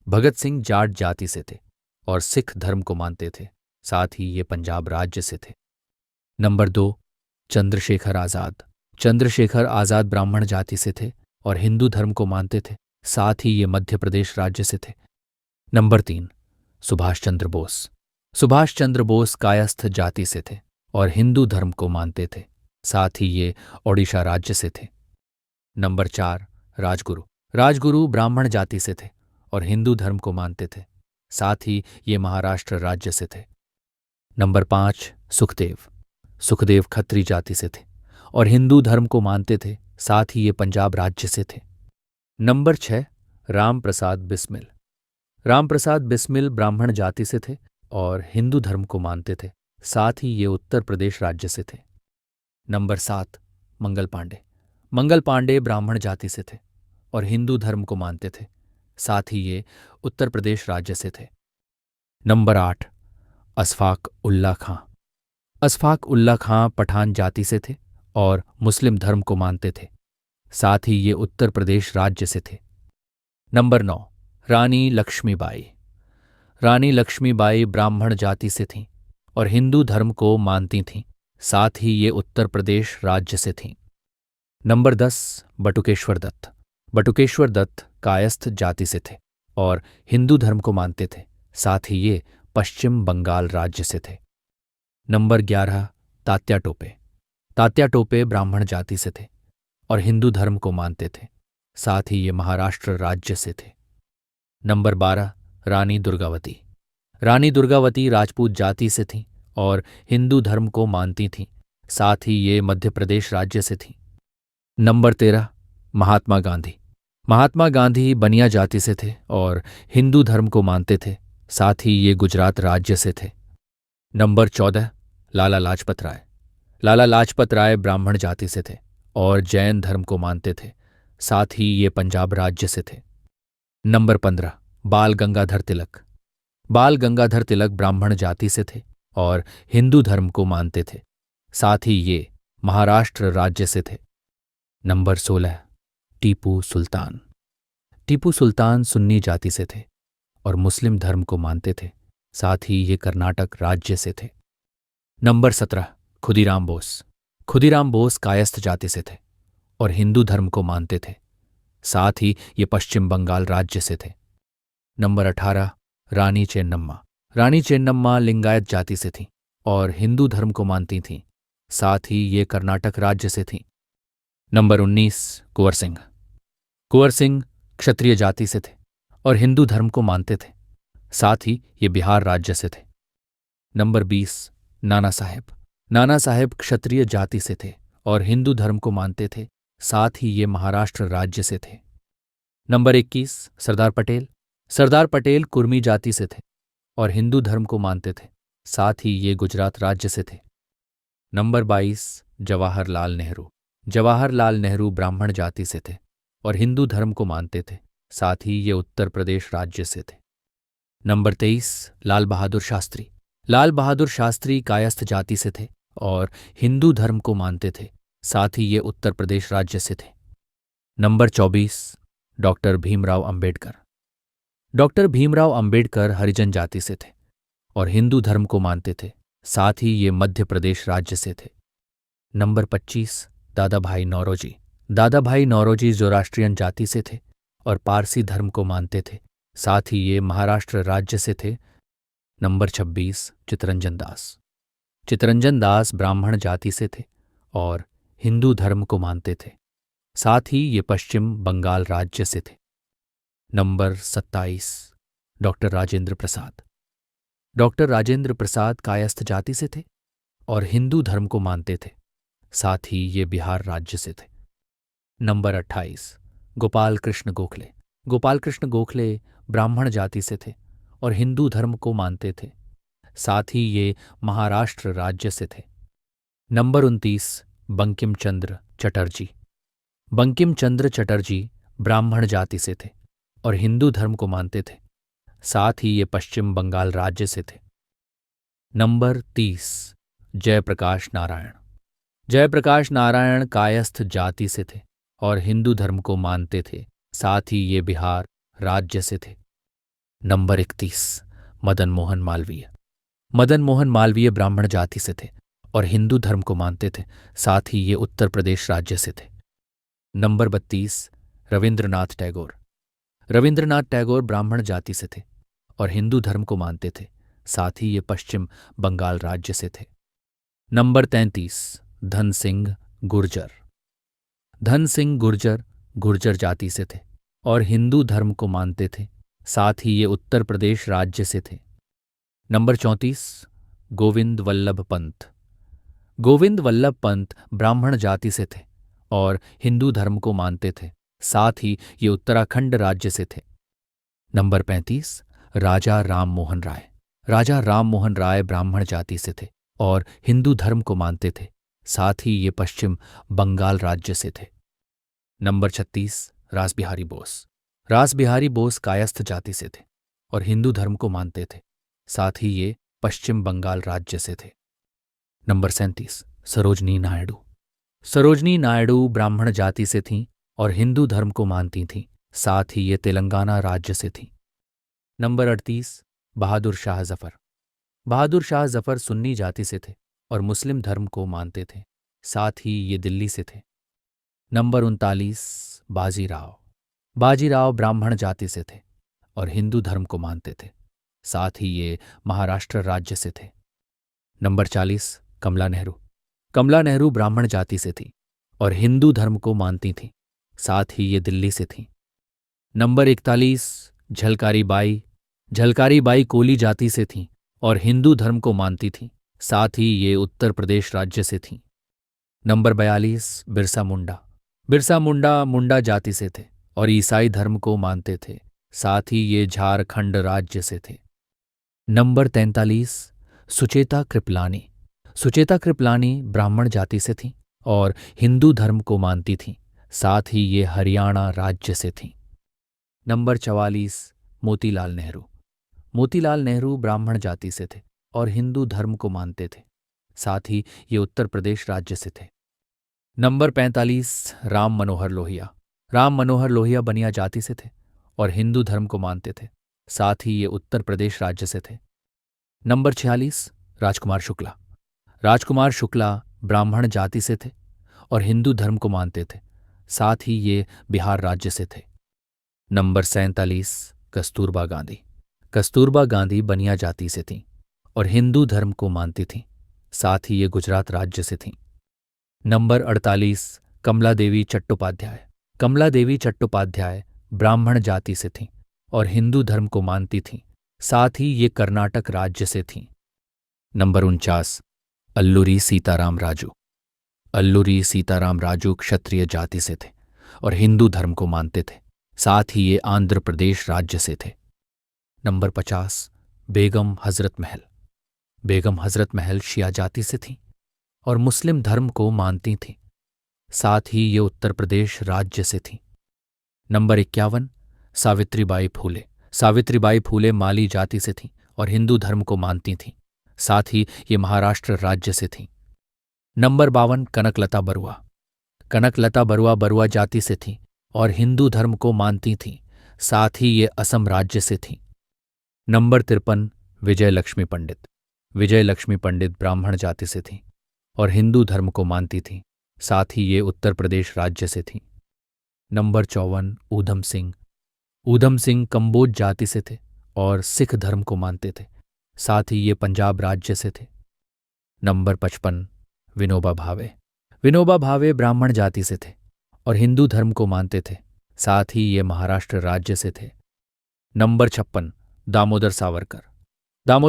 भगत सिंह जाट जाति से थे और सिख धर्म को मानते थे, साथ ही ये पंजाब राज्य से थे। नंबर 2, चंद्रशेखर आज़ाद। चंद्रशेखर आज़ाद ब्राह्मण जाति से थे और हिंदू धर्म को मानते थे, साथ ही ये मध्य प्रदेश राज्य से थे। नंबर 3, सुभाष चंद्र बोस। सुभाष चंद्र बोस कायस्थ जाति से थे और हिंदू धर्म को मानते थे, साथ ही ये ओडिशा राज्य से थे। नंबर 4, राजगुरु। राजगुरु ब्राह्मण जाति से थे और हिंदू धर्म को मानते थे, साथ ही ये महाराष्ट्र राज्य से थे। नंबर 5, सुखदेव। सुखदेव खत्री जाति से थे और हिंदू धर्म को मानते थे, साथ ही ये पंजाब राज्य से थे। नंबर 6, राम प्रसाद बिस्मिल। राम प्रसाद बिस्मिल ब्राह्मण जाति से थे और हिंदू धर्म को मानते थे, साथ ही ये उत्तर प्रदेश राज्य से थे। नंबर 7, मंगल पांडे। मंगल पांडे ब्राह्मण जाति से थे और हिंदू धर्म को मानते थे, साथ ही ये उत्तर प्रदेश राज्य से थे। नंबर 8, अशफाक उल्ला खां। अशफाक उल्ला खां पठान जाति से थे और मुस्लिम धर्म को मानते थे, साथ ही ये उत्तर प्रदेश राज्य से थे। नंबर 9, रानी लक्ष्मीबाई। रानी लक्ष्मीबाई ब्राह्मण जाति से थीं और हिंदू धर्म को मानती थीं, साथ ही ये उत्तर प्रदेश राज्य से थीं। नंबर 10, बटुकेश्वर दत्त। बटुकेश्वर दत्त कायस्थ जाति से थे और हिंदू धर्म को मानते थे, साथ ही ये पश्चिम बंगाल राज्य से थे। नंबर 11, तात्या टोपे। तात्या टोपे ब्राह्मण जाति से थे और हिंदू धर्म को मानते थे, साथ ही ये महाराष्ट्र राज्य से थे। नंबर 12, रानी दुर्गावती। रानी दुर्गावती राजपूत जाति से थीं और हिंदू धर्म को मानती थीं, साथ ही ये मध्य प्रदेश राज्य से थीं। नंबर 13, महात्मा गांधी। महात्मा गांधी बनिया जाति से थे और हिंदू धर्म को मानते थे, साथ ही ये गुजरात राज्य से थे। नंबर 14, लाला लाजपत राय। लाला लाजपत राय ब्राह्मण जाति से थे और जैन धर्म को मानते थे, साथ ही ये पंजाब राज्य से थे। नंबर 15, बाल गंगाधर तिलक। बाल गंगाधर तिलक ब्राह्मण जाति से थे और हिंदू धर्म को मानते थे, साथ ही ये महाराष्ट्र राज्य से थे। नंबर 16, टीपू सुल्तान। टीपू सुल्तान सुन्नी जाति से थे और मुस्लिम धर्म को मानते थे, साथ ही ये कर्नाटक राज्य से थे। नंबर 17, खुदीराम बोस। खुदीराम बोस कायस्थ जाति से थे और हिंदू धर्म को मानते थे, साथ ही ये पश्चिम बंगाल राज्य से थे। नंबर 18, रानी चेन्नम्मा। रानी चेन्नम्मा लिंगायत जाति से थीं और हिंदू धर्म को मानती थीं, साथ ही ये कर्नाटक राज्य से थीं। नंबर 19, कुंवर सिंह। कुंवर सिंह क्षत्रिय जाति से थे और हिंदू धर्म को मानते थे, साथ ही ये बिहार राज्य से थे। नंबर 20, नाना साहेब। नाना साहेब क्षत्रिय जाति से थे और हिंदू धर्म को मानते थे, साथ ही ये महाराष्ट्र राज्य से थे। नंबर 21, सरदार पटेल। सरदार पटेल कुर्मी जाति से थे और हिंदू धर्म को मानते थे, साथ ही ये गुजरात राज्य से थे। नंबर 22, जवाहरलाल नेहरू। जवाहरलाल नेहरू ब्राह्मण जाति से थे और हिंदू धर्म को मानते थे, साथ ही ये उत्तर प्रदेश राज्य से थे। नंबर 23, लाल बहादुर शास्त्री। लाल बहादुर शास्त्री कायस्थ जाति से थे और हिंदू धर्म को मानते थे, साथ ही ये उत्तर प्रदेश राज्य से थे। Number 24, doctor Bhimrao Ambedkar. Doctor Bhimrao Ambedkar हरिजन जाति से थे और हिंदू धर्म को मानते थे, साथ ही ये मध्य प्रदेश राज्य से थे। नंबर 25, दादा भाई नौरोजी। दादा भाई नौरोजी ज़ोराष्ट्रियन जाति से थे और पारसी धर्म को मानते थे, साथ ही ये महाराष्ट्र राज्य से थे। नंबर 26, चितरंजन दास। चितरंजन दास ब्राह्मण जाति से थे और हिंदू धर्म को मानते थे, साथ ही ये पश्चिम बंगाल राज्य से थे। Number 27, doctor Rajendra Prasad. Doctor Rajendra Prasad Kayastha जाति से थे और हिंदू धर्म को मानते थे, साथ ही ये बिहार राज्य से थे। नंबर 28, गोपाल कृष्ण गोखले। गोपाल कृष्ण गोखले ब्राह्मण जाति से थे और हिंदू धर्म को मानते थे, साथ ही ये महाराष्ट्र राज्य से थे। नंबर 29, बंकिम चंद्र चटर्जी। बंकिम चंद्र चटर्जी ब्राह्मण जाति से थे और हिंदू धर्म को मानते थे, साथ ही ये पश्चिम बंगाल राज्य से थे। नंबर 30, जयप्रकाश नारायण। जयप्रकाश नारायण कायस्थ जाति से थे और हिंदू धर्म को मानते थे, साथ ही ये बिहार राज्य से थे। नंबर 31 मदन मोहन मालवीय। मदन मोहन मालवीय ब्राह्मण जाति से थे और हिंदू धर्म को मानते थे, साथ ही ये उत्तर प्रदेश राज्य से थे। नंबर 32 रविंद्रनाथ टैगोर। रविंद्रनाथ टैगोर ब्राह्मण जाति से थे और हिंदू धर्म को मानते थे, साथ ही ये पश्चिम बंगाल राज्य से थे। नंबर 33 धन सिंह गुर्जर। धन सिंह गुर्जर गुर्जर जाति से थे और हिंदू धर्म को मानते थे, साथ ही ये उत्तर प्रदेश राज्य से थे। नंबर 34 गोविंद वल्लभ पंत। गोविंद वल्लभ पंत ब्राह्मण जाति से थे और हिंदू धर्म को मानते थे, साथ ही ये उत्तराखंड राज्य से थे। नंबर 35 राजा राम मोहन राय। राजा राम मोहन राय ब्राह्मण जाति से थे और हिंदू धर्म को मानते थे, साथ ही ये पश्चिम बंगाल राज्य से थे। नंबर 36 रासबिहारी बोस। रासबिहारी बोस कायस्थ जाति से थे और हिंदू धर्म को मानते थे, साथ ही ये पश्चिम बंगाल राज्य से थे। नंबर 37 सरोजनी नायडू। सरोजनी नायडू ब्राह्मण जाति से थीं और हिंदू धर्म को मानती थीं, साथ ही ये तेलंगाना राज्य से थीं। नंबर 38 बहादुर शाह जफर। बहादुर शाह जफर सुन्नी जाति से थे और मुस्लिम धर्म को मानते थे, साथ ही ये दिल्ली से थे। नंबर 39 बाजीराव। बाजीराव ब्राह्मण जाति से थे और हिंदू धर्म को मानते थे, साथ ही ये महाराष्ट्र राज्य से थे। नंबर 40 कमला नेहरू। कमला नेहरू ब्राह्मण जाति से थी और हिंदू धर्म को मानती थीं, साथ ही ये दिल्ली से थीं। नंबर 41 झलकारी बाई। झलकारी बाई कोली जाति से थीं और हिंदू धर्म को मानती थीं, साथ ही ये उत्तर प्रदेश राज्य से थीं। नंबर 42 बिरसा मुंडा। बिरसा मुंडा मुंडा जाति से थे और ईसाई धर्म को मानते थे, साथ ही ये झारखंड राज्य से थे। नंबर 43 सुचेता कृपलानी। सुचेता कृपलानी ब्राह्मण जाति से थीं और हिंदू धर्म को मानती थीं, साथ ही ये हरियाणा राज्य से थीं। नंबर 44 मोतीलाल नेहरू। मोतीलाल नेहरू ब्राह्मण जाति से थे और हिंदू धर्म को मानते थे, साथ ही ये उत्तर प्रदेश राज्य से थे। नंबर 45 राम मनोहर लोहिया। राम मनोहर लोहिया बनिया जाति से थे और हिंदू धर्म को मानते थे, साथ ही ये उत्तर प्रदेश राज्य से थे। नंबर 46 राजकुमार शुक्ला। राजकुमार शुक्ला ब्राह्मण जाति से थे और हिंदू धर्म को मानते थे, साथ ही ये बिहार राज्य से थे। नंबर 47 कस्तूरबा गांधी। कस्तूरबा गांधी बनिया जाति से थीं और हिंदू धर्म को मानती थीं, साथ ही ये गुजरात राज्य से थीं। नंबर 48 कमला देवी चट्टोपाध्याय। कमला देवी चट्टोपाध्याय ब्राह्मण जाति से थीं और हिंदू धर्म को मानती थीं, साथ ही ये कर्नाटक राज्य से थीं। नंबर 49 अल्लूरी सीताराम राजू। अल्लूरी सीताराम राजू क्षत्रिय जाति से थे और हिंदू धर्म को मानते थे, साथ ही ये आंध्र प्रदेश राज्य से थे। नंबर 50 बेगम हजरत महल। बेगम हजरत महल शिया जाति से थीं और मुस्लिम धर्म को मानती थीं, साथ ही ये उत्तर प्रदेश राज्य से थीं। नंबर 51 सावित्रीबाई फूले। सावित्रीबाई फूले माली जाति से थीं और हिंदू धर्म को मानती थीं, साथ ही ये महाराष्ट्र राज्य से थीं। नंबर 52 कनकलता बरुआ। कनकलता बरुआ बरुआ जाति से थीं और हिंदू धर्म को मानती थीं, साथ ही ये असम राज्य से थीं। नंबर 53 विजय लक्ष्मी पंडित। विजय लक्ष्मी पंडित ब्राह्मण जाति से थीं और हिंदू धर्म को मानती थीं, साथ ही ये उत्तर प्रदेश राज्य से थीं। नंबर 54 ऊधम सिंह। ऊधम सिंह कंबोज जाति से थे और सिख धर्म को मानते थे, साथ ही ये पंजाब राज्य से थे। नंबर 55 विनोबा भावे। विनोबा भावे ब्राह्मण जाति से थे और हिंदू धर्म को मानते थे, साथ ही ये महाराष्ट्र राज्य से थे। नंबर 56 दामोदर सावरकर।